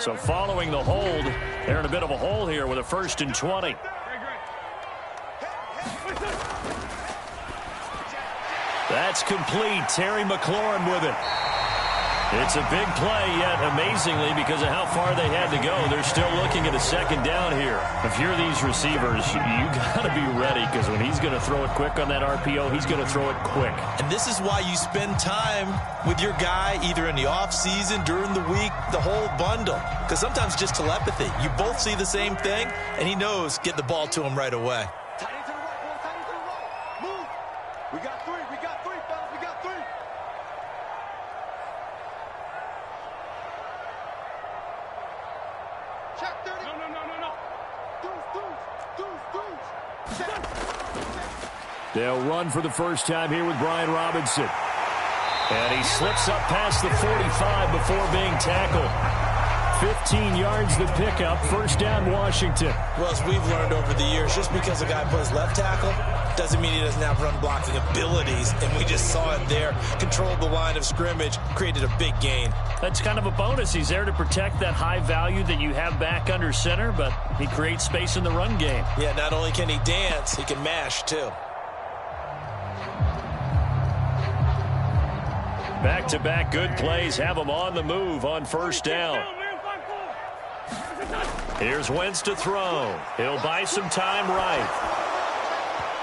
So following the hold, they're in a bit of a hole here with a 1st and 20. That's complete. Terry McLaurin with it. It's a big play, yet amazingly, because of how far they had to go, they're still looking at a 2nd down here. If you're these receivers, you got to be ready, because when he's going to throw it quick on that RPO, he's going to throw it quick. And this is why you spend time with your guy, either in the offseason, during the week, the whole bundle. Because sometimes just telepathy. You both see the same thing, and he knows get the ball to him right away. Tight end to the right, ball, tight end to the right. Move. We got 3, fellas, we got 3. Check 30. No. Deuce. They'll run for the first time here with Brian Robinson. And he slips up past the 45 before being tackled. 15 yards the pickup. 1st down, Washington. Well, as we've learned over the years, just because a guy plays left tackle doesn't mean he doesn't have run blocking abilities. And we just saw it there. Controlled the line of scrimmage, created a big gain. That's kind of a bonus. He's there to protect that high value that you have back under center, but he creates space in the run game. Yeah, not only can he dance, he can mash too. Back-to-back good plays have him on the move on 1st down. Here's Wentz to throw. He'll buy some time right.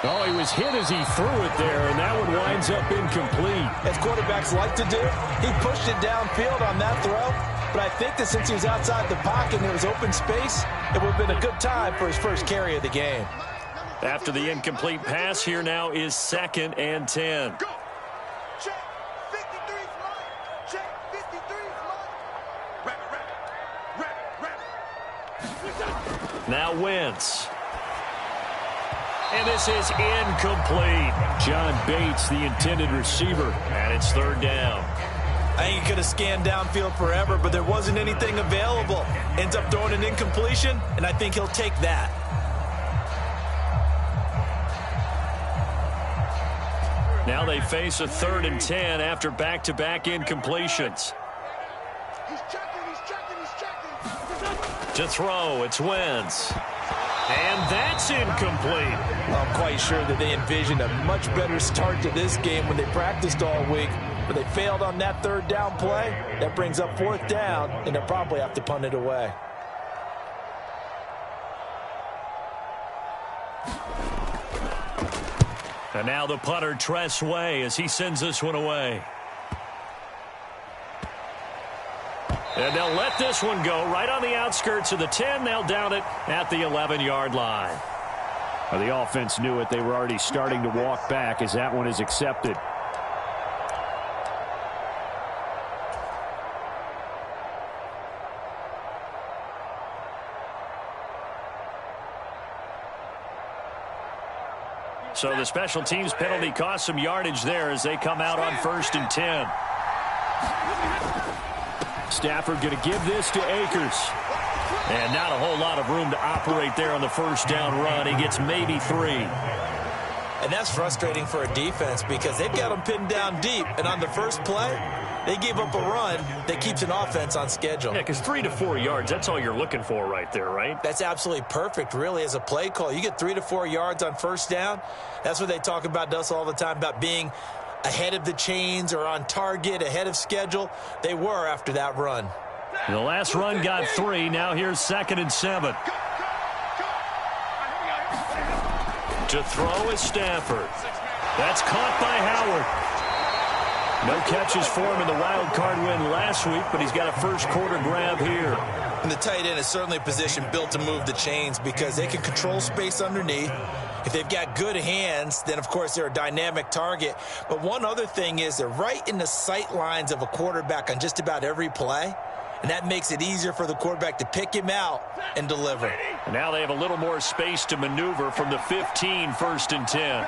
Oh, he was hit as he threw it there, and that one winds up incomplete. As quarterbacks like to do, he pushed it downfield on that throw. But I think that since he was outside the pocket and there was open space, it would have been a good time for his first carry of the game. After the incomplete pass, here now is 2nd and 10. Go. Check. 53's mine. Check. 53's mine. Wrap it. Now Wentz. And this is incomplete. John Bates, the intended receiver, and it's 3rd down. I think he could have scanned downfield forever, but there wasn't anything available. Ends up throwing an incompletion, and I think he'll take that. Now they face a 3rd and 10 after back-to-back incompletions. He's checking. To throw, it's Wentz. And that's incomplete. I'm quite sure that they envisioned a much better start to this game when they practiced all week. But they failed on that 3rd down play. That brings up 4th down, and they'll probably have to punt it away. And now the punter, Tress Way, as he sends this one away. And they'll let this one go right on the outskirts of the 10. They'll down it at the 11-yard line. Well, the offense knew it. They were already starting to walk back as that one is accepted. So the special teams penalty cost some yardage there as they come out on 1st and 10. Stafford going to give this to Akers. And not a whole lot of room to operate there on the 1st down run. He gets maybe 3. And that's frustrating for a defense because they've got them pinned down deep. And on the first play, they gave up a run that keeps an offense on schedule. Yeah, because 3 to 4 yards, that's all you're looking for right there, right? That's absolutely perfect, really, as a play call. You get 3 to 4 yards on 1st down. That's what they talk about us all the time, about being ahead of the chains or on target, ahead of schedule. They were after that run. The last run got 3. Now here's 2nd and 7. To throw is Stafford. That's caught by Howard. No catches for him in the wild card win last week, but he's got a first quarter grab here. And the tight end is certainly a position built to move the chains because they can control space underneath. If they've got good hands, then, of course, they're a dynamic target. But one other thing is they're right in the sight lines of a quarterback on just about every play. And that makes it easier for the quarterback to pick him out and deliver. And now they have a little more space to maneuver from the 15, 1st and 10.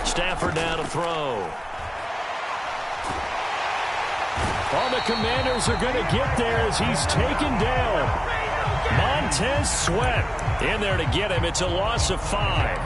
Stafford now to throw. All the Commanders are going to get there as he's taken down. Montez Sweat in there to get him. It's a loss of 5.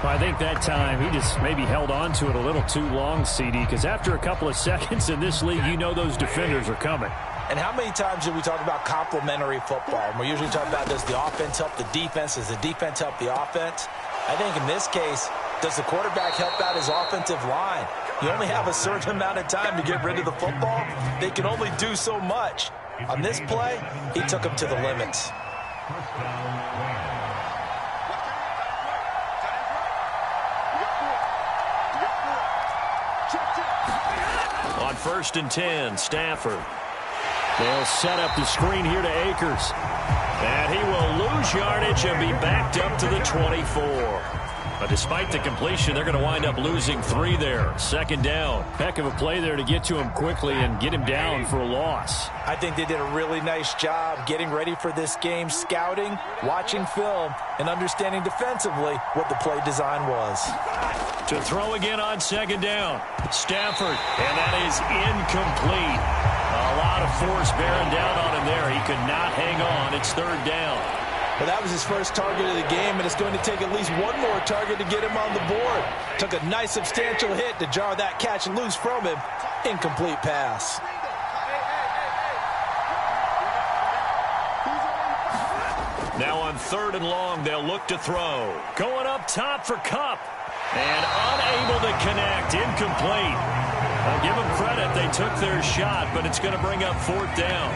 Well, I think that time he just maybe held on to it a little too long, CD, because after a couple of seconds in this league, you know those defenders are coming. And how many times do we talk about complementary football? And we're usually talking about, does the offense help the defense? Does the defense help the offense? I think in this case, does the quarterback help out his offensive line? You only have a certain amount of time to get rid of the football. They can only do so much. On this play, he took him to the limits. On 1st and 10, Stafford. They'll set up the screen here to Akers. And he will lose yardage and be backed up to the 24. But despite the completion, they're going to wind up losing 3 there. 2nd down. Heck of a play there to get to him quickly and get him down for a loss. I think they did a really nice job getting ready for this game, scouting, watching film, and understanding defensively what the play design was. To throw again on 2nd down. Stafford, and that is incomplete. A lot of force bearing down on him there. He could not hang on. It's 3rd down. Well, that was his first target of the game, and it's going to take at least one more target to get him on the board. Took a nice substantial hit to jar that catch loose from him. Incomplete pass. Now on 3rd and long, they'll look to throw. Going up top for Kupp. And unable to connect. Incomplete. I'll give them credit. They took their shot, but it's going to bring up 4th down.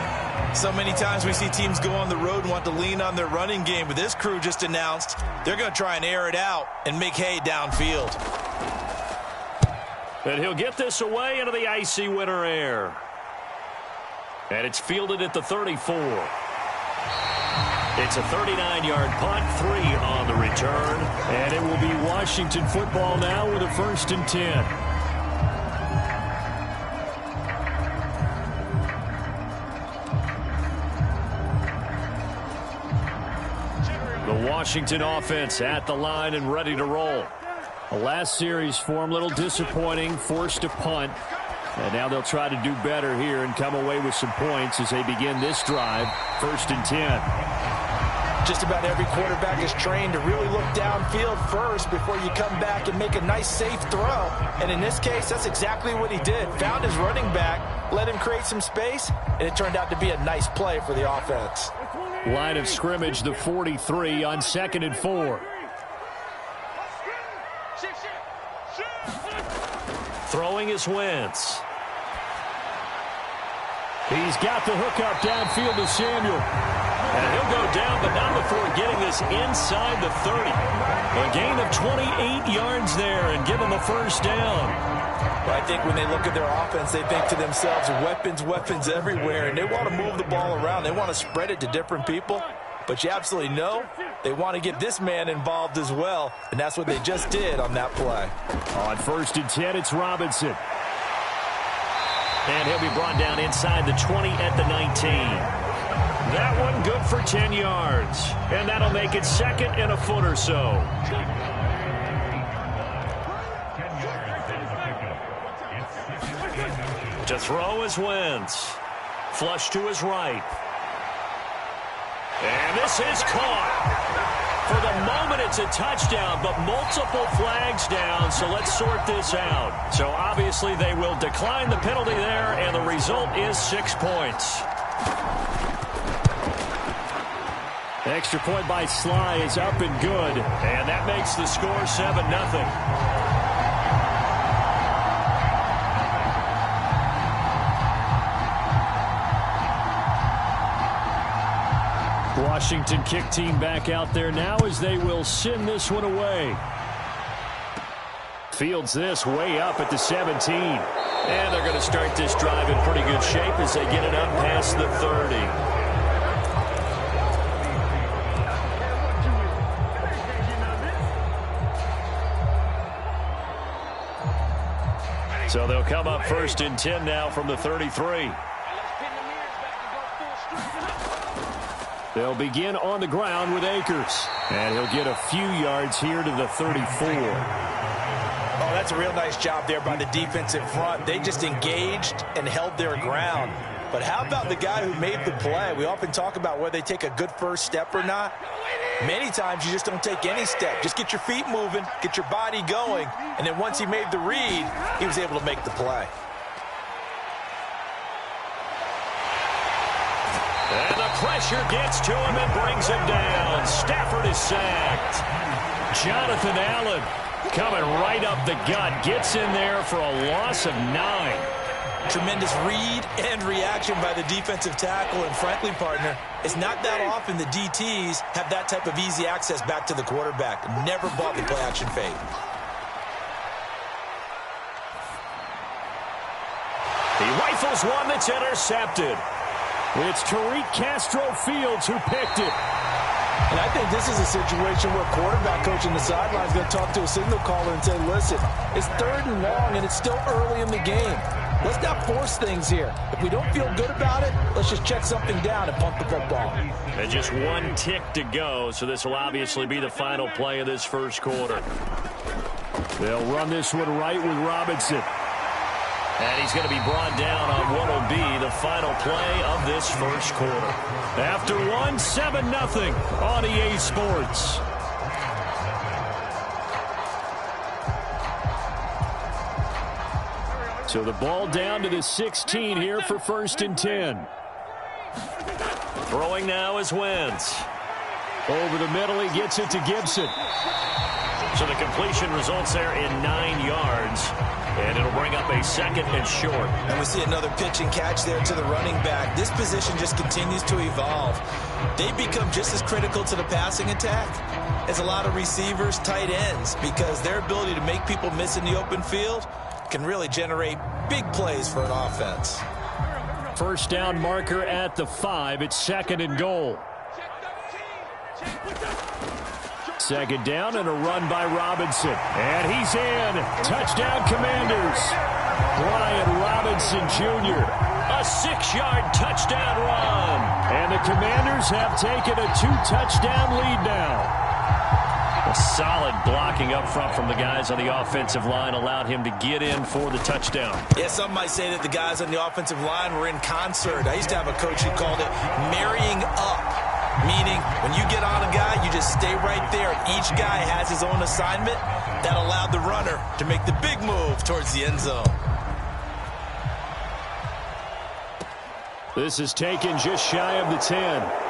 So many times we see teams go on the road and want to lean on their running game, but this crew just announced they're going to try and air it out and make hay downfield. And he'll get this away into the icy winter air. And it's fielded at the 34. It's a 39-yard punt, 3 on the return. And it will be Washington football now with a 1st and 10. The Washington offense at the line and ready to roll. The last series for them, a little disappointing, forced a punt. And now they'll try to do better here and come away with some points as they begin this drive. 1st and 10. Just about every quarterback is trained to really look downfield first before you come back and make a nice, safe throw. And in this case, that's exactly what he did. Found his running back, let him create some space, and it turned out to be a nice play for the offense. Line of scrimmage, the 43 on 2nd and 4. Throwing is Wentz. He's got the hook up downfield to Samuel. And he'll go down, but not before getting this inside the 30. A gain of 28 yards there and give him a 1st down. Well, I think when they look at their offense, they think to themselves, weapons, weapons everywhere, and they want to move the ball around. They want to spread it to different people, but you absolutely know they want to get this man involved as well, and that's what they just did on that play. On 1st and 10, it's Robinson. And he'll be brought down inside the 20 at the 19. That one good for 10 yards, and that'll make it 2nd and a foot or so. To throw is Wentz. Flush to his right. And this is caught. For the moment, it's a touchdown, but multiple flags down, so let's sort this out. So obviously they will decline the penalty there, and the result is 6 points. Extra point by Sly is up and good, and that makes the score 7-0. Washington kick team back out there now as they will send this one away. Fields this way up at the 17. And they're going to start this drive in pretty good shape as they get it up past the 30. So they'll come up 1st and 10 now from the 33. They'll begin on the ground with Akers. And he'll get a few yards here to the 34. Oh, that's a real nice job there by the defensive front. They just engaged and held their ground. But how about the guy who made the play? We often talk about whether they take a good first step or not. Many times you just don't take any step. Just get your feet moving, get your body going, and then once he made the read, he was able to make the play. And the pressure gets to him and brings him down. Stafford is sacked. Jonathan Allen coming right up the gut. Gets in there for a loss of 9. Tremendous read and reaction by the defensive tackle. And frankly, partner, it's not that often the DTs have that type of easy access back to the quarterback. Never bought the play-action fake. He rifles one that's intercepted. It's Tariq Castro-Fields who picked it. And I think this is a situation where quarterback coach in the sideline is going to talk to a signal caller and say, listen, it's 3rd and long and it's still early in the game. Let's not force things here. If we don't feel good about it, let's just check something down and pump the football. And just 1 tick to go, so this will obviously be the final play of this first quarter. They'll run this one right with Robinson. And he's going to be brought down on what will be the final play of this first quarter. After 1, 7-0 on EA Sports. So the ball down to the 16 here for 1st and 10. Throwing now is Wentz. Over the middle, he gets it to Gibson. So the completion results there in 9 yards. And it'll bring up a 2nd and short. And we see another pitch and catch there to the running back. This position just continues to evolve. They become just as critical to the passing attack as a lot of receivers, tight ends, because their ability to make people miss in the open field can really generate big plays for an offense. First down marker at the 5. It's 2nd and goal. 2nd down and a run by Robinson. And he's in. Touchdown, Commanders. Brian Robinson Jr. A 6-yard touchdown run. And the Commanders have taken a 2-touchdown lead now. A solid blocking up front from the guys on the offensive line allowed him to get in for the touchdown. Yeah, some might say that the guys on the offensive line were in concert. I used to have a coach who called it marrying up, meaning when you get on a guy, you just stay right there. Each guy has his own assignment. That allowed the runner to make the big move towards the end zone. This is taken just shy of the 10.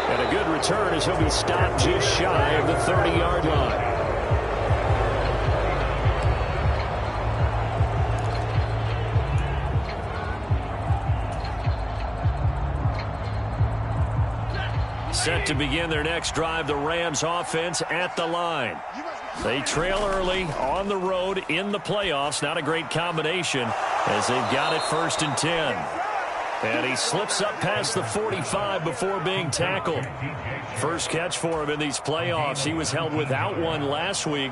And a good return as he'll be stopped just shy of the 30-yard line. Set to begin their next drive, the Rams offense at the line. They trail early on the road in the playoffs. Not a great combination as they've got it 1st and 10. And he slips up past the 45 before being tackled. First catch for him in these playoffs. He was held without one last week,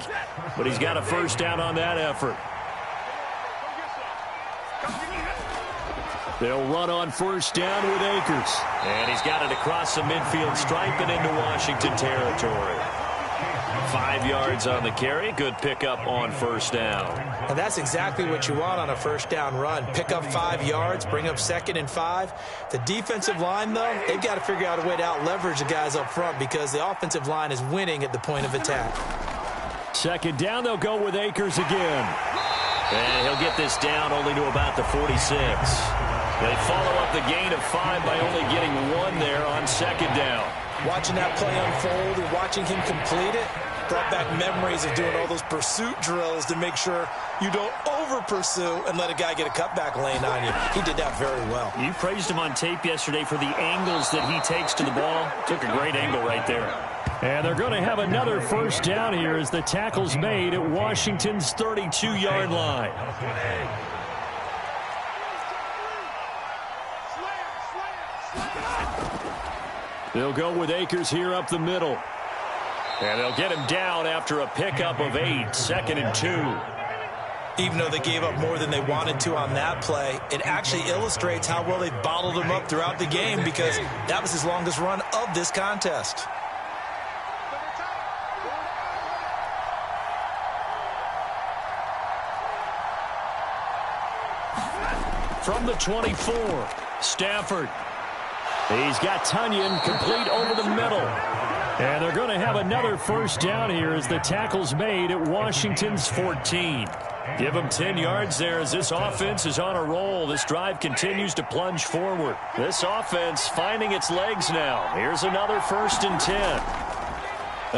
but he's got a first down on that effort. They'll run on 1st down with Akers. And he's got it across the midfield stripe and into Washington territory. 5 yards on the carry. Good pickup on 1st down. And that's exactly what you want on a 1st down run. Pick up 5 yards, bring up 2nd and 5. The defensive line, though, they've got to figure out a way to out-leverage the guys up front because the offensive line is winning at the point of attack. 2nd down, they'll go with Akers again. And he'll get this down only to about the 46. They follow up the gain of 5 by only getting 1 there on 2nd down. Watching that play unfold and watching him complete it brought back memories of doing all those pursuit drills to make sure you don't over-pursue and let a guy get a cutback lane on you. He did that very well. You praised him on tape yesterday for the angles that he takes to the ball. Took a great angle right there. And they're going to have another 1st down here as the tackle's made at Washington's 32-yard line. They'll go with Akers here up the middle. And they'll get him down after a pickup of 8, 2nd and 2. Even though they gave up more than they wanted to on that play, it actually illustrates how well they bottled him up throughout the game because that was his longest run of this contest. From the 24, Stafford. He's got Tunyon complete over the middle. And they're going to have another first down here as the tackle's made at Washington's 14. Give them 10 yards there as this offense is on a roll. This drive continues to plunge forward. This offense finding its legs now. Here's another 1st and 10.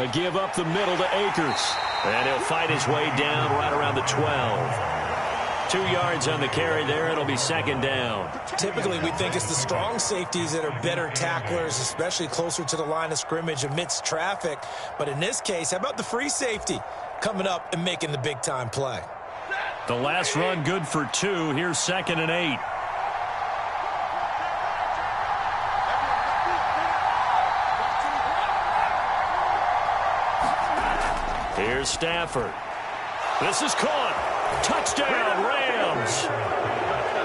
A give up the middle to Akers. And he'll fight his way down right around the 12. 2 yards on the carry there. It'll be 2nd down. Typically, we think it's the strong safeties that are better tacklers, especially closer to the line of scrimmage amidst traffic. But in this case, how about the free safety coming up and making the big-time play? The last run good for 2. Here's 2nd and 8. Here's Stafford. This is caught. Touchdown, Rams.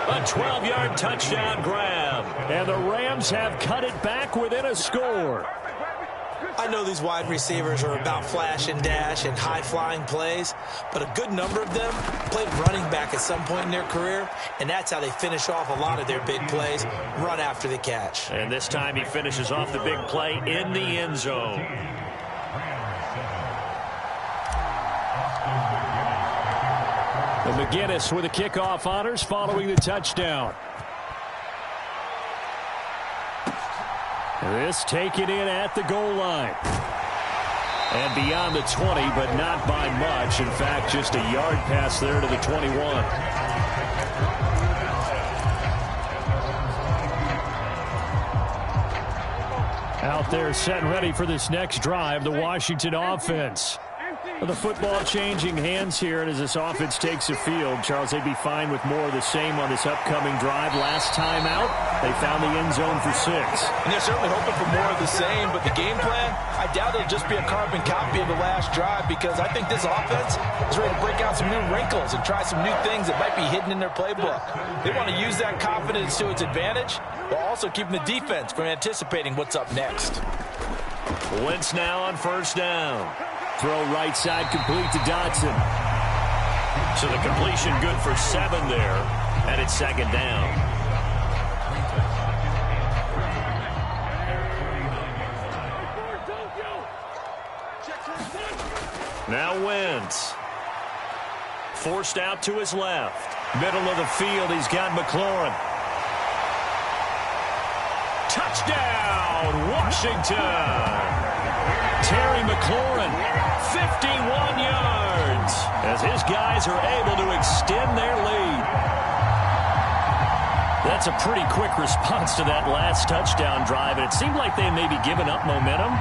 A 12-yard touchdown grab. And the Rams have cut it back within a score. I know these wide receivers are about flash and dash and high-flying plays, but a good number of them played running back at some point in their career, and that's how they finish off a lot of their big plays, run after the catch. And this time he finishes off the big play in the end zone. And McGinnis with the kickoff honors following the touchdown. This taken in at the goal line. And beyond the 20, but not by much. In fact, just a yard pass there to the 21. Out there set and ready for this next drive, the Washington offense. The football changing hands here, and as this offense takes the field, Charles, they'd be fine with more of the same on this upcoming drive. Last time out, they found the end zone for 6. And they're certainly hoping for more of the same, but the game plan, I doubt it'll just be a carbon copy of the last drive, because I think this offense is ready to break out some new wrinkles and try some new things that might be hidden in their playbook. They want to use that confidence to its advantage, while also keeping the defense from anticipating what's up next. Wentz now on 1st down. Throw right side complete to Dotson. So the completion good for 7 there. And it's 2nd down. Now Wentz. Forced out to his left. Middle of the field, he's got McLaurin. Touchdown, Washington. Terry McLaurin, 51 yards, as his guys are able to extend their lead. That's a pretty quick response to that last touchdown drive, and it seemed like they may be giving up momentum,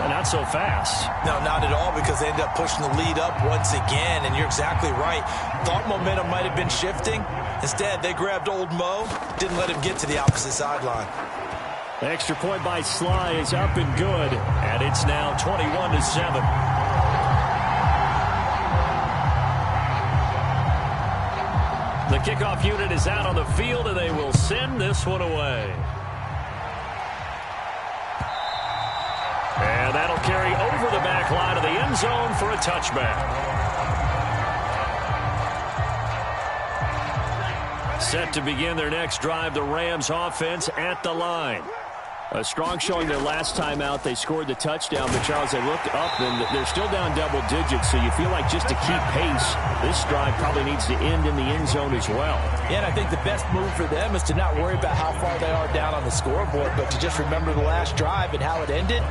but not so fast. No, not at all, because they ended up pushing the lead up once again, and you're exactly right. Thought momentum might have been shifting. Instead, they grabbed old Mo, didn't let him get to the opposite sideline. Extra point by Sly is up and good, and it's now 21-7. The kickoff unit is out on the field, and they will send this one away. And that'll carry over the back line of the end zone for a touchback. Set to begin their next drive, the Rams offense at the line. A strong showing their last time out. They scored the touchdown, but Charles, they looked up and they're still down double digits, so you feel like just to keep pace, this drive probably needs to end in the end zone as well. Yeah, and I think the best move for them is to not worry about how far they are down on the scoreboard, but to just remember the last drive and how it ended.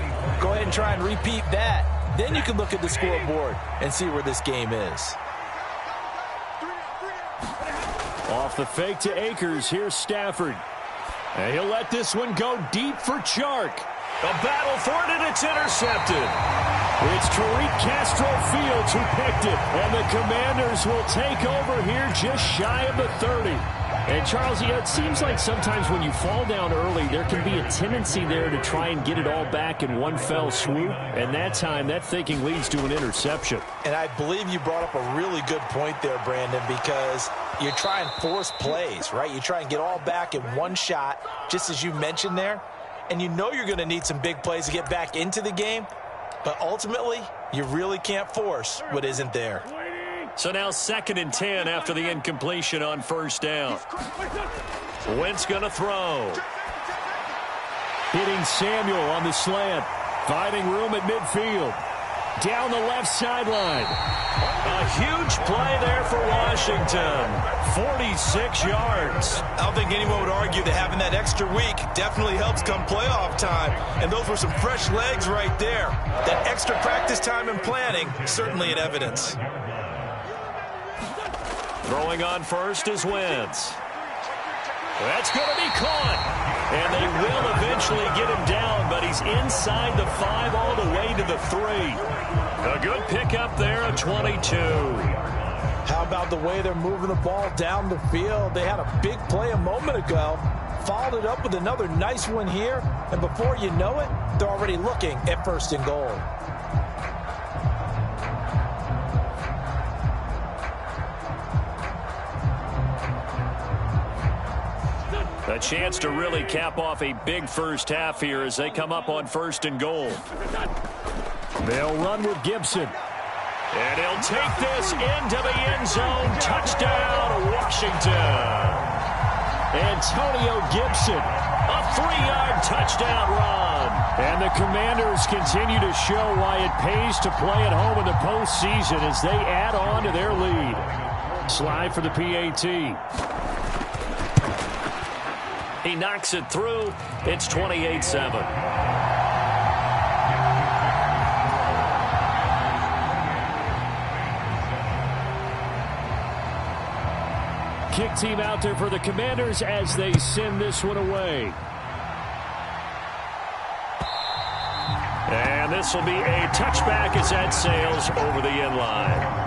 Go ahead and try and repeat that. Then you can look at the scoreboard and see where this game is. Off the fake to Akers, here's Stafford. And he'll let this one go deep for Chark. A battle for it, and it's intercepted. It's Tariq Castro Fields who picked it, and the Commanders will take over here just shy of the 30. And, Charles, it seems like sometimes when you fall down early, there can be a tendency there to try and get it all back in one fell swoop. And that time, that thinking leads to an interception. And I believe you brought up a really good point there, Brandon, because you try and force plays, right? You try and get all back in one shot, just as you mentioned there. And you know you're going to need some big plays to get back into the game. But ultimately, you really can't force what isn't there. So now 2nd and 10 after the incompletion on 1st down. Wentz going to throw. Hitting Samuel on the slant. Finding room at midfield. Down the left sideline. A huge play there for Washington. 46 yards. I don't think anyone would argue that having that extra week definitely helps come playoff time. And those were some fresh legs right there. That extra practice time and planning, certainly in evidence. Throwing on first is Wentz. That's going to be caught. And they will eventually get him down, but he's inside the 5 all the way to the 3. A good pickup there of 22. How about the way they're moving the ball down the field? They had a big play a moment ago, followed it up with another nice one here, and before you know it, they're already looking at 1st and goal. A chance to really cap off a big first half here as they come up on 1st and goal. They'll run with Gibson. And he'll take this into the end zone. Touchdown, Washington. Antonio Gibson, a 3-yard touchdown run. And the Commanders continue to show why it pays to play at home in the postseason as they add on to their lead. Slide for the PAT. He knocks it through. It's 28-7. Kick team out there for the Commanders as they send this one away. And this will be a touchback as that sails over the end line.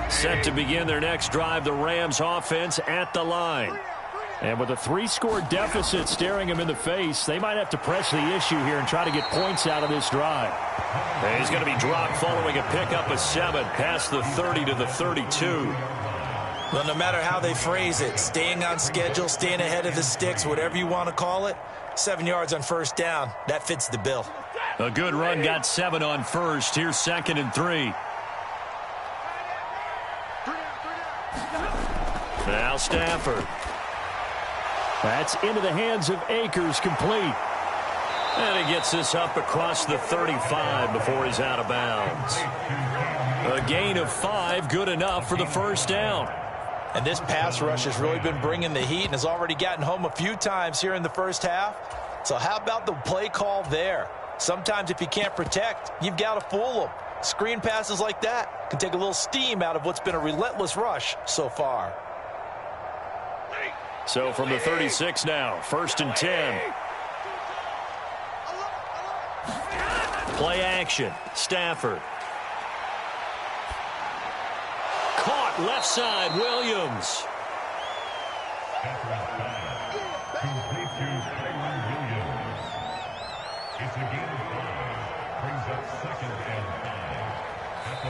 Set to begin their next drive, the Rams offense at the line. And with a 3-score deficit staring him in the face, they might have to press the issue here and try to get points out of this drive. And he's going to be dropped following a pickup of 7 past the 30 to the 32. Well, no matter how they phrase it, staying on schedule, staying ahead of the sticks, whatever you want to call it, 7 yards on 1st down, that fits the bill. A good run got 7 on 1st. Here's 2nd and 3. Now Stafford. That's into the hands of Akers, complete. And he gets this up across the 35 before he's out of bounds. A gain of 5, good enough for the 1st down. And this pass rush has really been bringing the heat and has already gotten home a few times here in the 1st half. So how about the play call there? Sometimes if you can't protect, you've got to fool them. Screen passes like that can take a little steam out of what's been a relentless rush so far. So from the 36 now, 1st and 10. Play action. Stafford. Caught left side, Williams.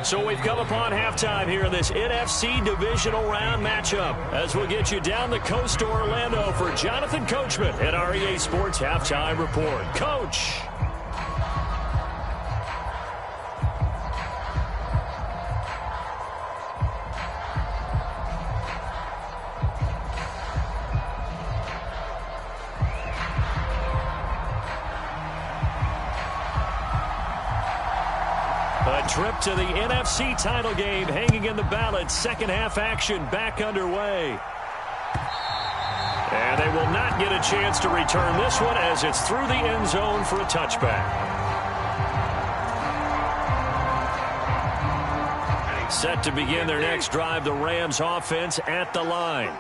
So we've come upon halftime here in this NFC divisional round matchup as we'll get you down the coast to Orlando for Jonathan Coachman at our EA Sports Halftime Report. Coach. A trip to the NFC title game hanging in the balance. 2nd half action back underway. And they will not get a chance to return this one as it's through the end zone for a touchback. Set to begin their next drive, the Rams offense at the line.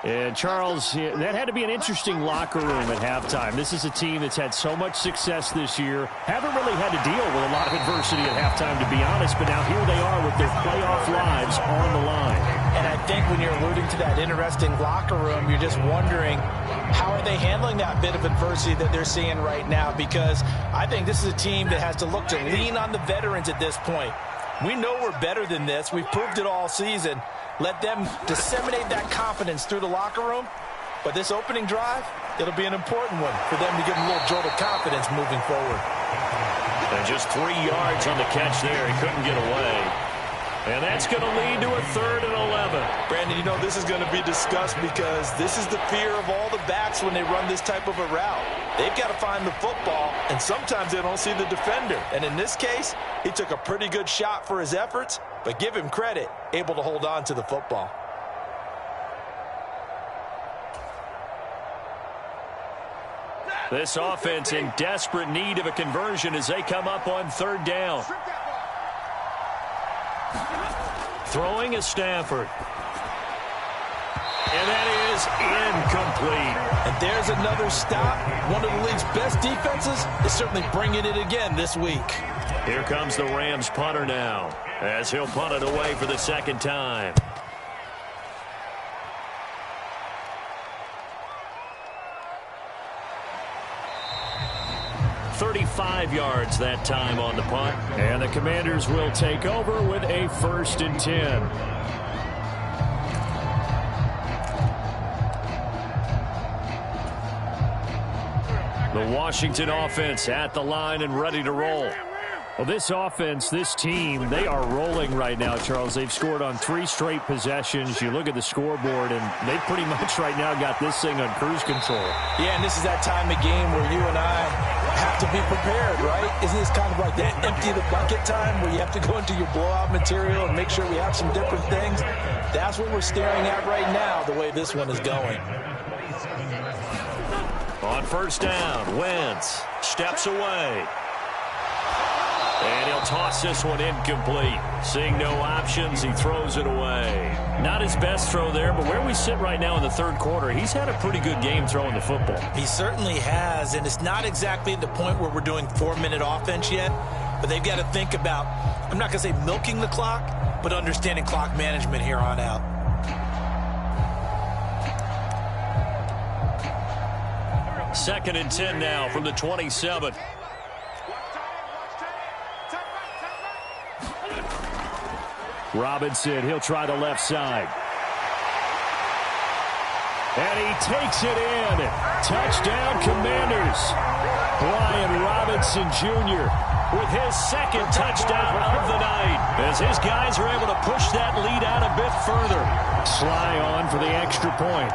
And, Charles, that had to be an interesting locker room at halftime. This is a team that's had so much success this year. Haven't really had to deal with a lot of adversity at halftime, to be honest. But now here they are with their playoff lives on the line. And I think when you're alluding to that interesting locker room, you're just wondering, how are they handling that bit of adversity that they're seeing right now? Because I think this is a team that has to look to lean on the veterans at this point. We know we're better than this. We've proved it all season. Let them disseminate that confidence through the locker room. But this opening drive, it'll be an important one for them to give them a little jolt of confidence moving forward. And just 3 yards on the catch there. He couldn't get away. And that's going to lead to a 3rd and 11. Brandon, you know this is going to be discussed because this is the fear of all the backs when they run this type of a route. They've got to find the football, and sometimes they don't see the defender. And in this case, he took a pretty good shot for his efforts, but give him credit, able to hold on to the football. This offense in desperate need of a conversion as they come up on 3rd down. Throwing is Stafford. And that is incomplete. And there's another stop. One of the league's best defenses is certainly bringing it again this week. Here comes the Rams punter now as he'll punt it away for the 2nd time. .35 yards that time on the punt. And the Commanders will take over with a 1st and 10. The Washington offense at the line and ready to roll. Well, this offense, this team, they are rolling right now, Charles. They've scored on 3 straight possessions. You look at the scoreboard, and they pretty much right now got this thing on cruise control. Yeah, and this is that time of game where you and I have to be prepared, right? Isn't this kind of like that empty the bucket time where you have to go into your blowout material and make sure we have some different things? That's what we're staring at right now, the way this one is going. On 1st down, Wentz steps away. And he'll toss this one incomplete. Seeing no options, he throws it away. Not his best throw there, but where we sit right now in the 3rd quarter, he's had a pretty good game throwing the football. He certainly has, and it's not exactly at the point where we're doing 4-minute offense yet, but they've got to think about, I'm not going to say milking the clock, but understanding clock management here on out. Second and 10 now from the 27. Robinson, he'll try the left side. And he takes it in. Touchdown, Commanders. Brian Robinson Jr. with his 2nd touchdown of the night as his guys are able to push that lead out a bit further. Sly on for the extra point.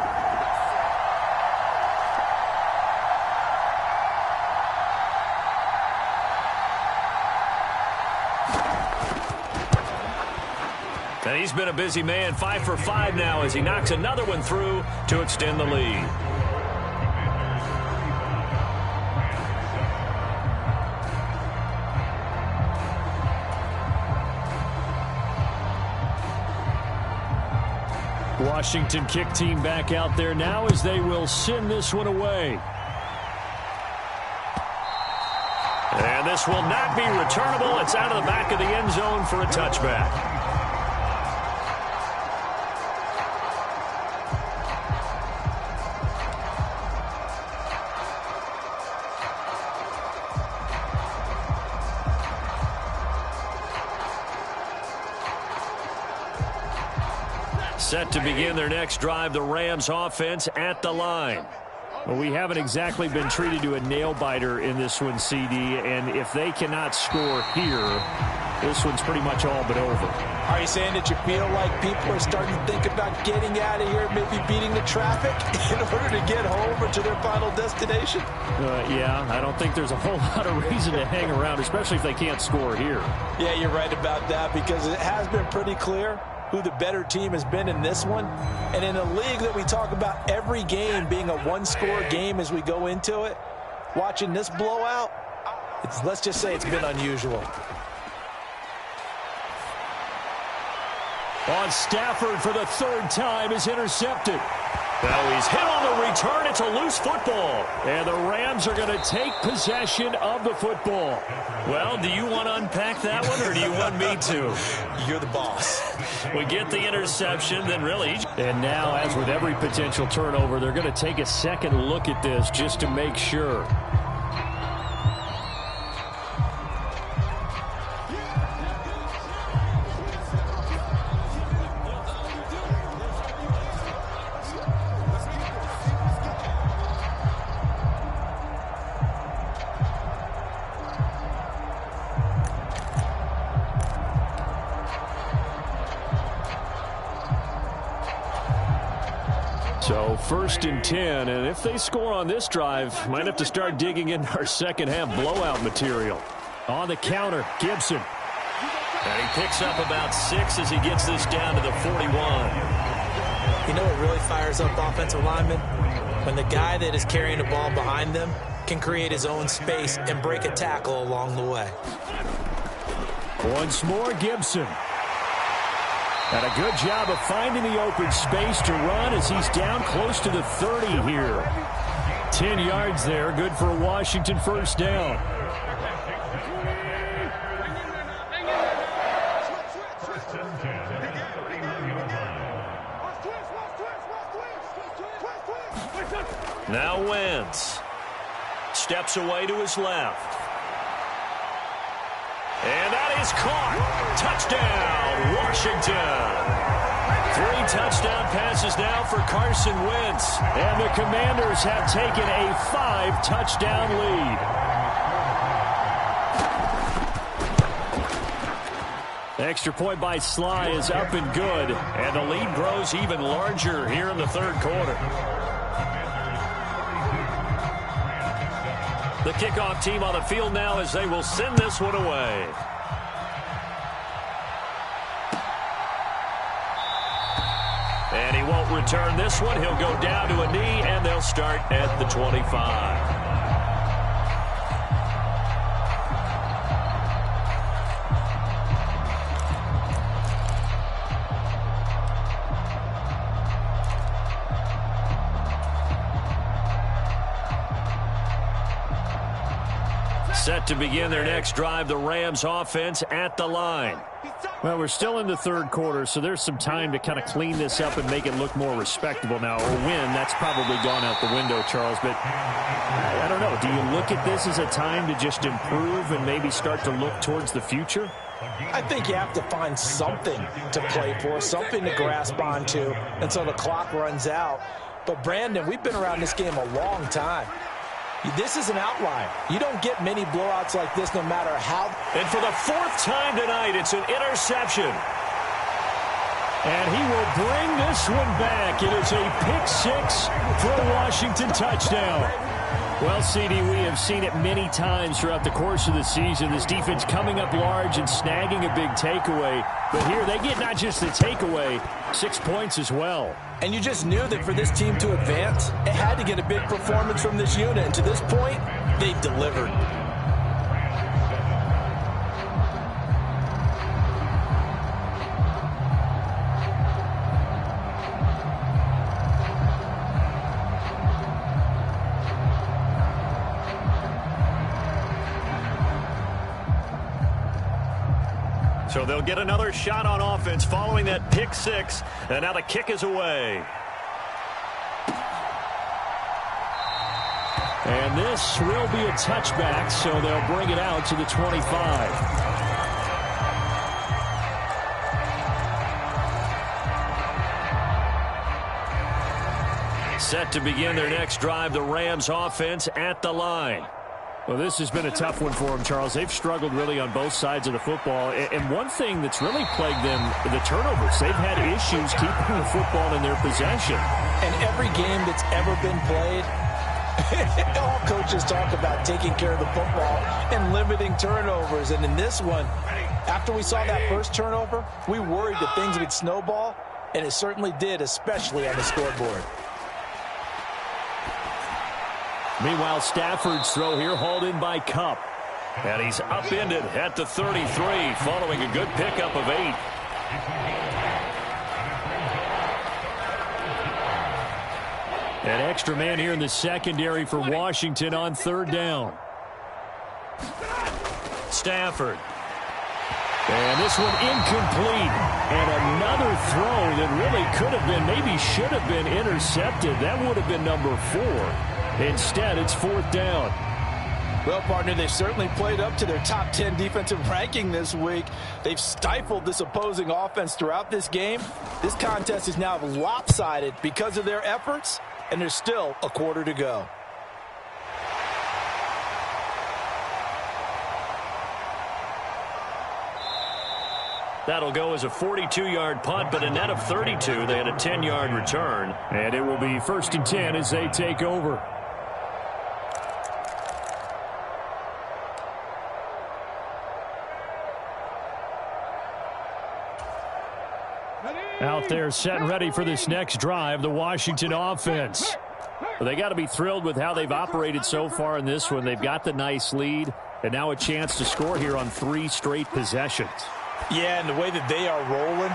And he's been a busy man, 5 for 5 now as he knocks another one through to extend the lead. Washington kick team back out there now as they will send this one away. And this will not be returnable. It's out of the back of the end zone for a touchback. Set to begin their next drive, the Rams offense at the line. Well, we haven't exactly been treated to a nail-biter in this one, CD, and if they cannot score here, this one's pretty much all but over. Are you saying that you feel like people are starting to think about getting out of here, maybe beating the traffic in order to get home or to their final destination? Yeah, I don't think there's a whole lot of reason to hang around, especially if they can't score here. Yeah, you're right about that because it has been pretty clear who the better team has been in this one. And in a league that we talk about every game being a one-score game as we go into it, watching this blowout, let's just say it's been unusual. On Stafford for the 3rd time is intercepted. Now he's hit on the return. It's a loose football. And the Rams are going to take possession of the football. Well, do you want to unpack that one or do you want me to? You're the boss. We get the interception, then really. And now, as with every potential turnover, they're going to take a second look at this just to make sure. 1st and 10, and if they score on this drive, might have to start digging in our second half blowout material. On the counter, Gibson. And he picks up about 6 as he gets this down to the 41. You know what really fires up offensive linemen? When the guy that is carrying the ball behind them can create his own space and break a tackle along the way. Once more, Gibson. And a good job of finding the open space to run as he's down close to the 30 here. 10 yards there, good for a Washington first down. Now Wentz steps away to his left. And that is caught. Touchdown, Washington. 3 touchdown passes now for Carson Wentz. And the Commanders have taken a 5-touchdown lead. Extra point by Sly is up and good. And the lead grows even larger here in the third quarter. The kickoff team on the field now as they will send this one away. And he won't return this one. He'll go down to a knee, and they'll start at the 25. Set to begin their next drive, the Rams offense at the line. Well, we're still in the third quarter, so there's some time to kind of clean this up and make it look more respectable now. Or win, that's probably gone out the window, Charles. But I don't know. Do you look at this as a time to just improve and maybe start to look towards the future? I think you have to find something to play for, something to grasp onto until the clock runs out. But, Brandon, we've been around this game a long time. This is an outlier. You don't get many blowouts like this no matter how. And for the 4th time tonight, it's an interception. And he will bring this one back. It is a pick-6 for a Washington touchdown. Well, CD, we have seen it many times throughout the course of the season. This defense coming up large and snagging a big takeaway. But here they get not just the takeaway, 6 points as well. And you just knew that for this team to advance, it had to get a big performance from this unit. And to this point, they delivered. So they'll get another shot on offense following that pick-6, and now the kick is away. And this will be a touchback, so they'll bring it out to the 25. Set to begin their next drive, the Rams offense at the line. Well, this has been a tough one for them, Charles. They've struggled really on both sides of the football. And one thing that's really plagued them, the turnovers. They've had issues keeping the football in their possession. And every game that's ever been played, all coaches talk about taking care of the football and limiting turnovers. And in this one, after we saw that first turnover, we worried that things would snowball, and it certainly did, especially on the scoreboard. Meanwhile, Stafford's throw here hauled in by Kupp. And he's upended at the 33 following a good pickup of 8. An extra man here in the secondary for Washington on 3rd down. Stafford. And this one incomplete. And another throw that really could have been, maybe should have been intercepted. That would have been number 4. Instead, it's 4th down. Well, partner, they've certainly played up to their top 10 defensive ranking this week. They've stifled this opposing offense throughout this game. This contest is now lopsided because of their efforts, and there's still a quarter to go. That'll go as a 42-yard punt, but a net of 32. They had a 10-yard return. And it will be 1st and 10 as they take over. Out there set and ready for this next drive, the Washington offense. Well, they got to be thrilled with how they've operated so far in this one. They've got the nice lead, and now a chance to score here on 3 straight possessions. Yeah, and the way that they are rolling,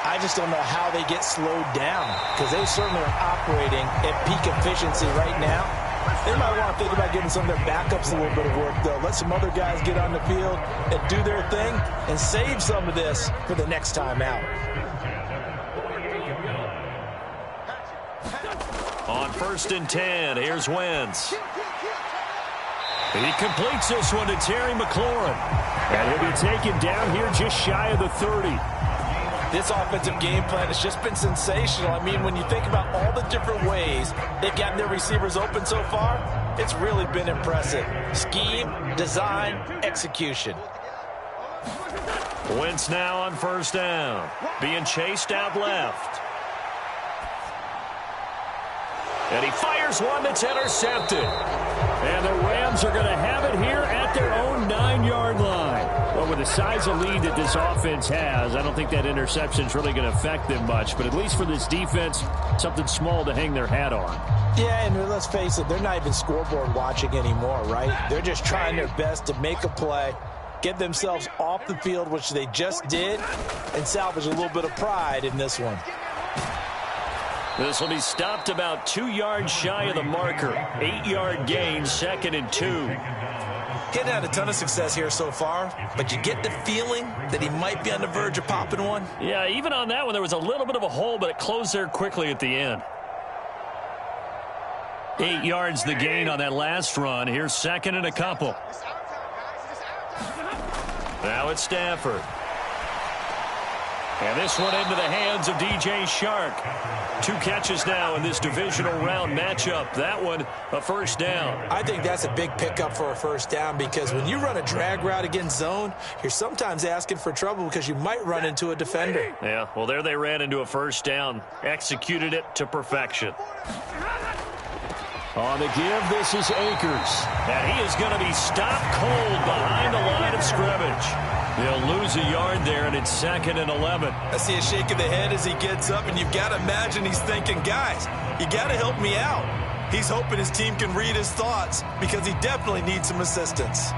I just don't know how they get slowed down, because they certainly are operating at peak efficiency right now. They might want to think about giving some of their backups a little bit of work, though. Let some other guys get on the field and do their thing and save some of this for the next time out. On 1st and 10, here's Wentz. He completes this one to Terry McLaurin. And he'll be taken down here just shy of the 30. This offensive game plan has just been sensational. I mean, when you think about all the different ways they've gotten their receivers open so far, it's really been impressive. Scheme, design, execution. Wentz now on 1st down. Being chased out left. And he fires one that's intercepted. And the Rams are going to have it here at their own 9-yard line. Well, with the size of lead that this offense has, I don't think that interception is really going to affect them much. But at least for this defense, something small to hang their hat on. Yeah, and let's face it, they're not even scoreboard watching anymore, right? They're just trying their best to make a play, get themselves off the field, which they just did, and salvage a little bit of pride in this one. This will be stopped about 2 yards shy of the marker. 8-yard gain, 2nd and 2. Getting had a ton of success here so far, but you get the feeling that he might be on the verge of popping one. Yeah, even on that one, there was a little bit of a hole, but it closed there quickly at the end. 8 yards the gain on that last run. Here's 2nd and a couple. Now it's Stafford. And this one into the hands of DJ Shark. 2 catches now in this divisional round matchup. That one, a 1st down. I think that's a big pickup for a 1st down, because when you run a drag route against zone, you're sometimes asking for trouble because you might run into a defender. Yeah, well, there they ran into a 1st down. Executed it to perfection. On the give, this is Akers. And he is going to be stopped cold behind the line of scrimmage. They'll lose a yard there, and it's 2nd and 11. I see a shake of the head as he gets up, and you've got to imagine he's thinking, guys, you got to help me out. He's hoping his team can read his thoughts, because he definitely needs some assistance.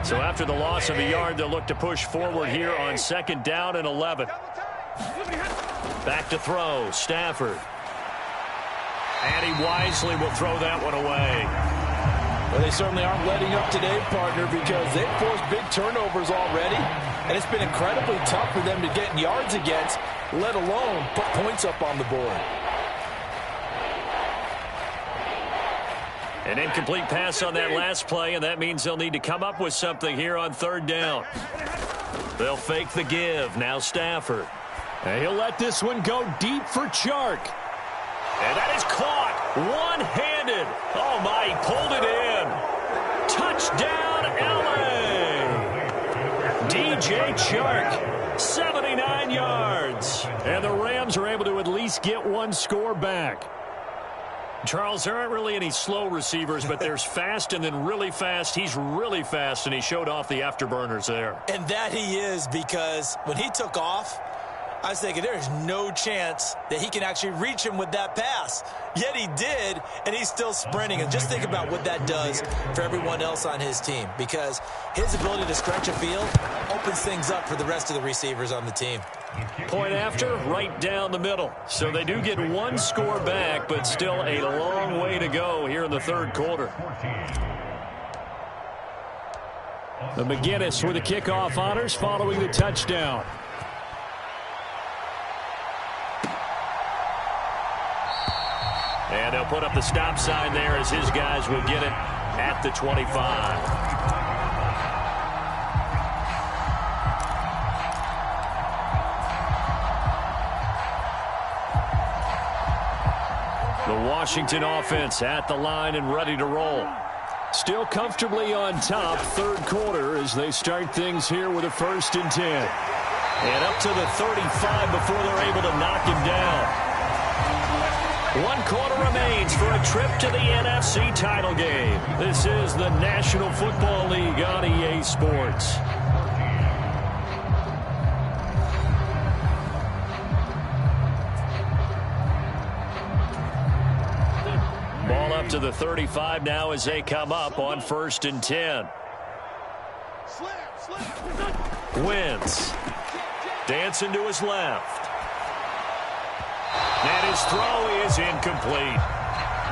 So after the loss of a yard, they'll look to push forward here on 2nd down and 11. Back to throw, Stafford. And he wisely will throw that one away. Well, they certainly aren't letting up today, partner, because they've forced big turnovers already, and it's been incredibly tough for them to get yards against, let alone put points up on the board. An incomplete pass on that last play, and that means they'll need to come up with something here on 3rd down. They'll fake the give. Now Stafford. And he'll let this one go deep for Chark. And that is caught one-handed. Oh, my, he pulled it in. Touchdown, L.A. DJ Chark, 79 yards. And the Rams are able to at least get one score back. Charles, there aren't really any slow receivers, but there's fast and then really fast. He's really fast, and he showed off the afterburners there. And that he is, because when he took off, I was thinking there is no chance that he can actually reach him with that pass. Yet he did, and he's still sprinting. And just think about what that does for everyone else on his team, because his ability to stretch a field opens things up for the rest of the receivers on the team. Point after, right down the middle. So they do get one score back, but still a long way to go here in the 3rd quarter. The McGinnis with the kickoff honors following the touchdown. And they'll put up the stop sign there as his guys will get it at the 25. The Washington offense at the line and ready to roll. Still comfortably on top, third quarter, as they start things here with a 1st and 10. And up to the 35 before they're able to knock him down. 1 quarter remains for a trip to the NFC title game. This is the National Football League on EA Sports. Ball up to the 35 now as they come up on 1st and 10. Wentz dancing to his left. And his throw is incomplete.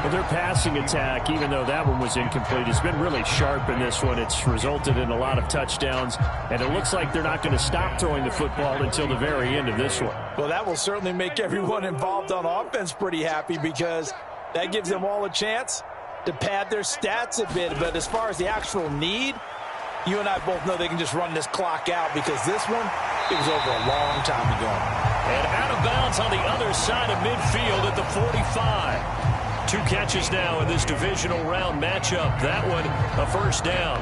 Well, their passing attack, even though that one was incomplete, has been really sharp in this one. It's resulted in a lot of touchdowns, and it looks like they're not going to stop throwing the football until the very end of this one. Well, that will certainly make everyone involved on offense pretty happy, because that gives them all a chance to pad their stats a bit. But as far as the actual need, you and I both know they can just run this clock out, because this one, it was over a long time ago. And out of bounds on the other side of midfield at the 45. 2 catches now in this divisional round matchup. That one, a 1st down.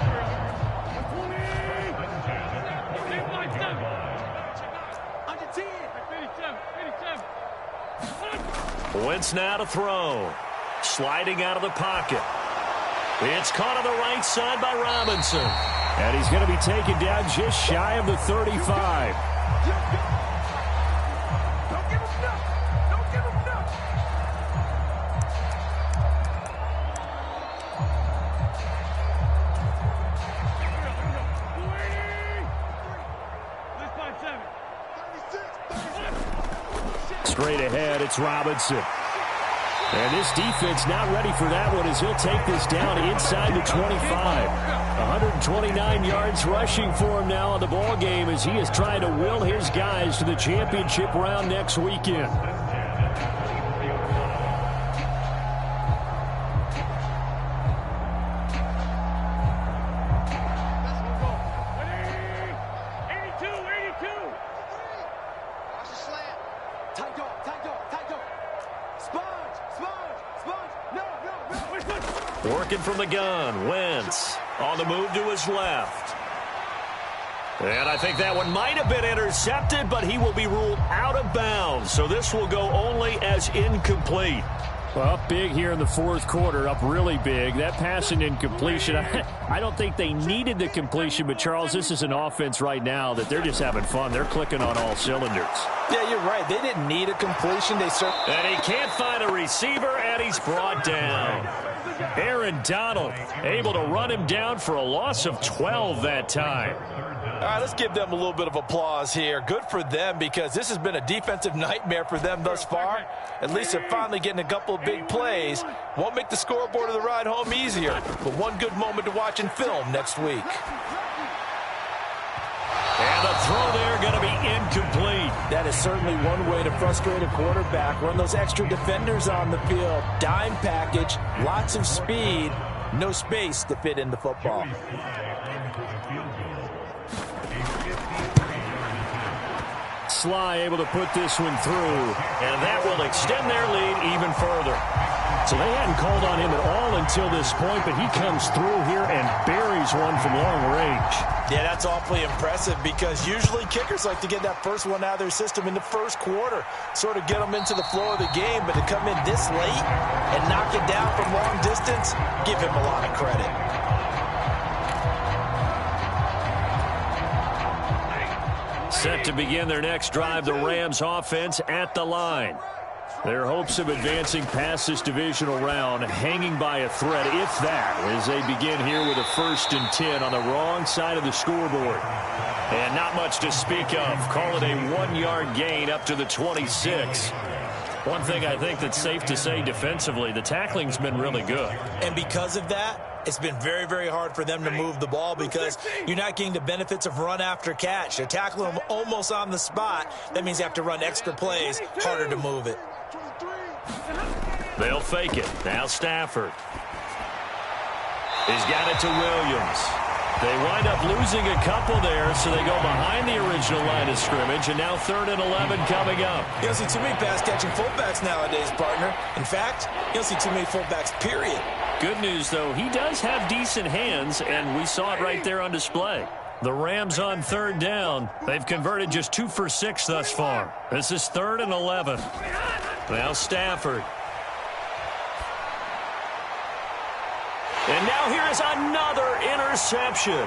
Wentz now to throw. Sliding out of the pocket. It's caught on the right side by Robinson. And he's going to be taken down just shy of the 35. Straight ahead, it's Robinson. And this defense not ready for that one, as he'll take this down inside the 25. 129 yards rushing for him now in the ball game, as he is trying to will his guys to the championship round next weekend. Working from the gun, Wentz on the move to his left. And I think that one might have been intercepted, but he will be ruled out of bounds. So this will go only as incomplete. Well, up big here in the 4th quarter, up really big. That pass and incompletion, I don't think they needed the completion, but Charles, this is an offense right now that they're just having fun. They're clicking on all cylinders. Yeah, you're right. They didn't need a completion. And he can't find a receiver, and he's brought down. Aaron Donald able to run him down for a loss of 12 that time. All right, let's give them a little bit of applause here. Good for them, because this has been a defensive nightmare for them thus far. At least they're finally getting a couple of big plays. Won't make the scoreboard of the ride home easier, but one good moment to watch in film next week. And the throw there going to be incomplete. That is certainly one way to frustrate a quarterback. Run those extra defenders on the field. Dime package, lots of speed, no space to fit in the football. Sly able to put this one through, and that will extend their lead even further. So they hadn't called on him at all until this point, but he comes through here and buries one from long range. Yeah, that's awfully impressive, because usually kickers like to get that first one out of their system in the 1st quarter, sort of get them into the flow of the game, but to come in this late and knock it down from long distance, give him a lot of credit. Set to begin their next drive, the Rams offense at the line. Their hopes of advancing past this divisional round hanging by a thread, if that, as they begin here with a 1st and 10 on the wrong side of the scoreboard. And not much to speak of. Call it a 1-yard gain up to the 26. One thing I think that's safe to say defensively, the tackling's been really good. And because of that, it's been very, very hard for them to move the ball, because you're not getting the benefits of run after catch. They're tackling them almost on the spot. That means they have to run extra plays, harder to move it. They'll fake it. Now Stafford. He's got it to Williams. They wind up losing a couple there, so they go behind the original line of scrimmage, and now 3rd and 11 coming up. You don't see too many pass-catching fullbacks nowadays, partner. In fact, you don't see too many fullbacks, period. Good news, though, he does have decent hands, and we saw it right there on display. The Rams on third down. They've converted just 2 for 6 thus far. This is 3rd and 11. Now Stafford. And now here is another interception.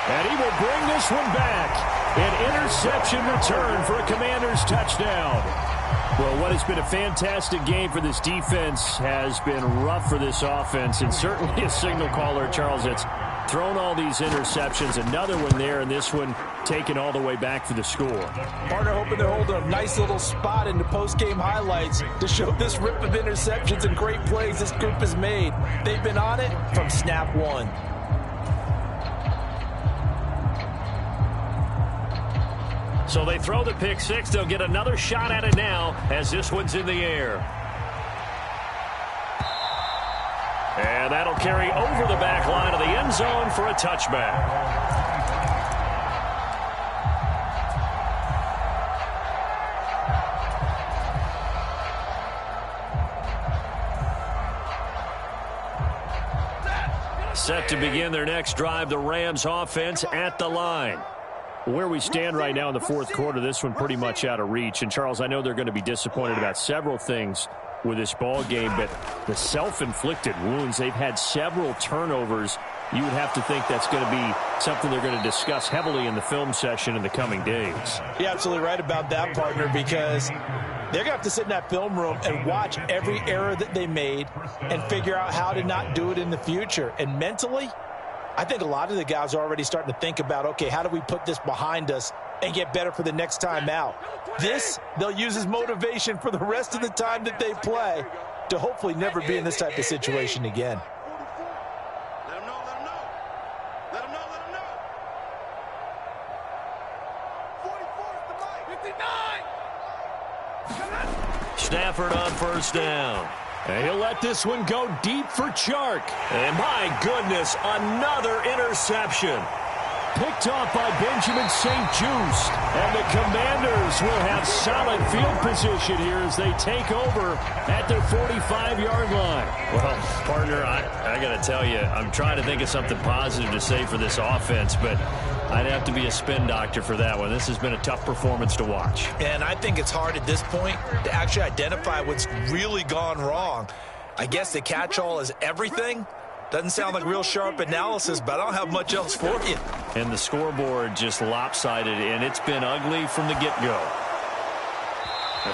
And he will bring this one back. An interception return for a Commanders touchdown. Well, what has been a fantastic game for this defense has been rough for this offense, and certainly a signal caller, Charles, that's thrown all these interceptions. Another one there, and this one taken all the way back for the score. Partner hoping they're holding a nice little spot in the post-game highlights to show this rip of interceptions and great plays this group has made. They've been on it from snap one. So they throw the pick six. They'll get another shot at it now as this one's in the air. And that'll carry over the back line of the end zone for a touchback. Set to begin their next drive, the Rams offense at the line. Where we stand right now in the fourth quarter, this one pretty much out of reach. And, Charles, I know they're going to be disappointed about several things with this ball game, but the self-inflicted wounds, they've had several turnovers. You would have to think that's going to be something they're going to discuss heavily in the film session in the coming days. You're absolutely right about that, partner, because they're going to have to sit in that film room and watch every error that they made and figure out how to not do it in the future. And mentally, I think a lot of the guys are already starting to think about, okay, how do we put this behind us and get better for the next time out? This, they'll use as motivation for the rest of the time that they play to hopefully never be in this type of situation again. Stafford on first down. And he'll let this one go deep for Chark. And my goodness, another interception. Picked off by Benjamin St-Juste. And the Commanders will have solid field position here as they take over at their 45-yard line. Well, partner, I got to tell you, I'm trying to think of something positive to say for this offense, but I'd have to be a spin doctor for that one. This has been a tough performance to watch. And I think it's hard at this point to actually identify what's really gone wrong. I guess the catch-all is everything. Doesn't sound like real sharp analysis, but I don't have much else for you. And the scoreboard just lopsided, and it's been ugly from the get-go.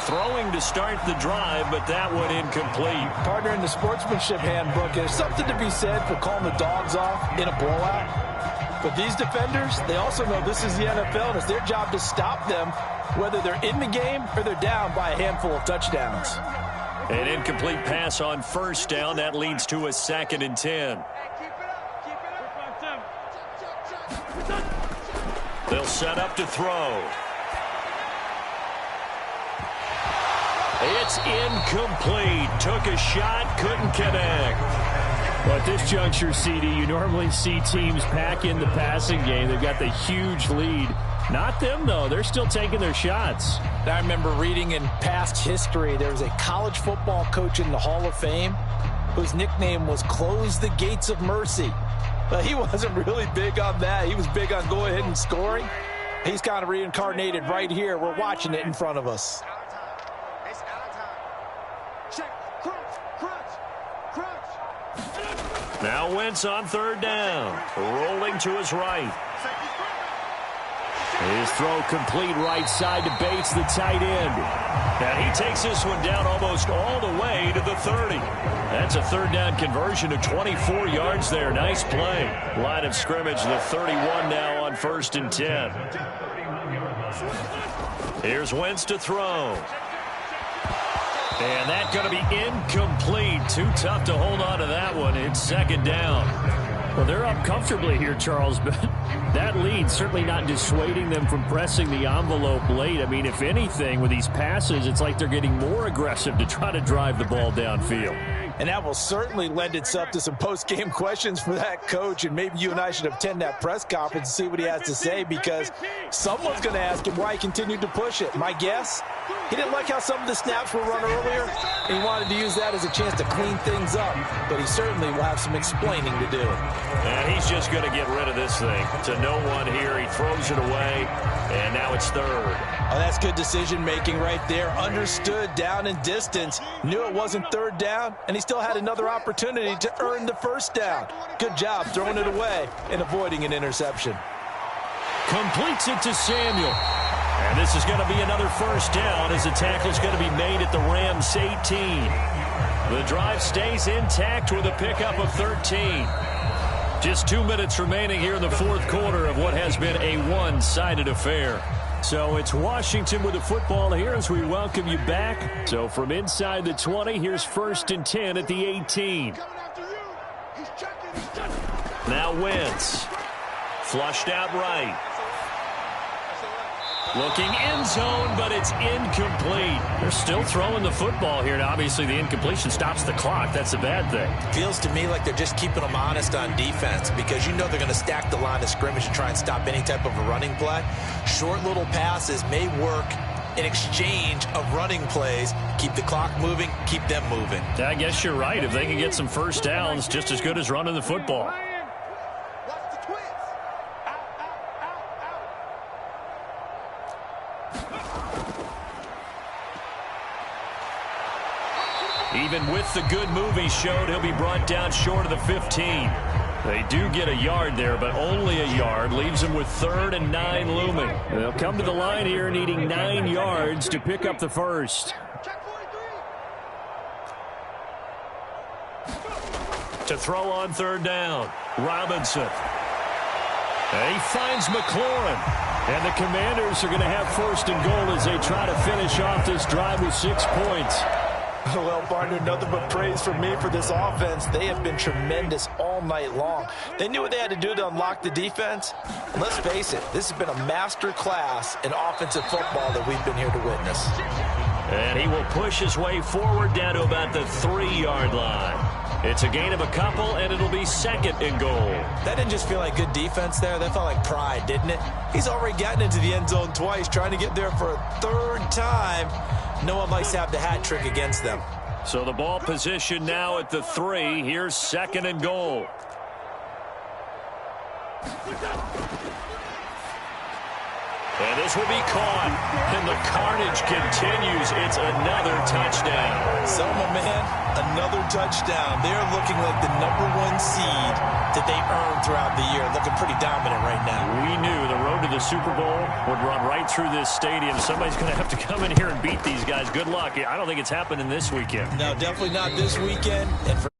Throwing to start the drive, but that one incomplete. Partner, in the sportsmanship handbook, there's something to be said for calling the dogs off in a blowout. But these defenders, they also know this is the NFL, and it's their job to stop them, whether they're in the game or they're down by a handful of touchdowns. An incomplete pass on first down. That leads to a 2nd and 10. They'll set up to throw. It's incomplete. Took a shot, couldn't connect. Well, at this juncture, CD, you normally see teams pack in the passing game. They've got the huge lead. Not them, though. They're still taking their shots. I remember reading in past history, there was a college football coach in the Hall of Fame whose nickname was Close the Gates of Mercy. But he wasn't really big on that. He was big on go ahead and scoring. He's kind of reincarnated right here. We're watching it in front of us. Now Wentz on third down. Rolling to his right. His throw complete right side to Bates, the tight end. And he takes this one down almost all the way to the 30. That's a third down conversion of 24 yards there. Nice play. Line of scrimmage, the 31 now on 1st and 10. Here's Wentz to throw. And that's going to be incomplete. Too tough to hold on to that one. It's 2nd down. Well, they're up comfortably here, Charles, but That lead certainly not dissuading them from pressing the envelope late. I mean, if anything, with these passes, it's like they're getting more aggressive to try to drive the ball downfield. And that will certainly lend itself to some post-game questions for that coach, and maybe you and I should attend that press conference and see what he has to say, because someone's going to ask him why he continued to push it. My guess, he didn't like how some of the snaps were run earlier, and he wanted to use that as a chance to clean things up, but he certainly will have some explaining to do. And he's just going to get rid of this thing. To no one here, he throws it away, and now it's third. Oh, that's good decision-making right there. Understood down and distance, knew it wasn't third down, and he still had another opportunity to earn the first down. Good job throwing it away and avoiding an interception. Completes it to Samuel. And this is going to be another first down as the tackle's going to be made at the Rams 18. The drive stays intact with a pickup of 13. Just 2 minutes remaining here in the fourth quarter of what has been a one-sided affair. So it's Washington with the football here as we welcome you back. So from inside the 20, here's 1st and 10 at the 18. Now Wentz. Flushed out right. Looking end zone, but it's incomplete. They're still throwing the football here, and obviously the incompletion stops the clock. That's a bad thing. Feels to me like they're just keeping them honest on defense, because you know they're going to stack the line of scrimmage and try and stop any type of a running play. Short little passes may work in exchange of running plays. Keep the clock moving, keep them moving. I guess you're right. If they can get some first downs, just as good as running the football. Even with the good move he showed, he'll be brought down short of the 15. They do get a yard there, but only a yard. Leaves them with 3rd and 9 looming. They'll come to the line here needing 9 yards to pick up the first. To throw on 3rd down, Robinson. And he finds McLaurin. And the Commanders are going to have 1st and goal as they try to finish off this drive with 6 points. Well, partner, nothing but praise from me for this offense. They have been tremendous all night long. They knew what they had to do to unlock the defense. And let's face it, this has been a master class in offensive football that we've been here to witness. And he will push his way forward down to about the 3-yard line. It's a gain of a couple, and it'll be 2nd and goal. That didn't just feel like good defense there. That felt like pride, didn't it? He's already gotten into the end zone twice, trying to get there for a 3rd time. No one likes to have the hat trick against them. So the ball position now at the 3. Here's 2nd and goal. And this will be caught. And the carnage continues. It's another touchdown. Selma, man, another touchdown. They're looking like the #1 seed that they earned throughout the year. Looking pretty dominant right now. We knew the road to the Super Bowl would run right through this stadium. Somebody's going to have to come in here and beat these guys. Good luck. I don't think it's happening this weekend. No, definitely not this weekend. And for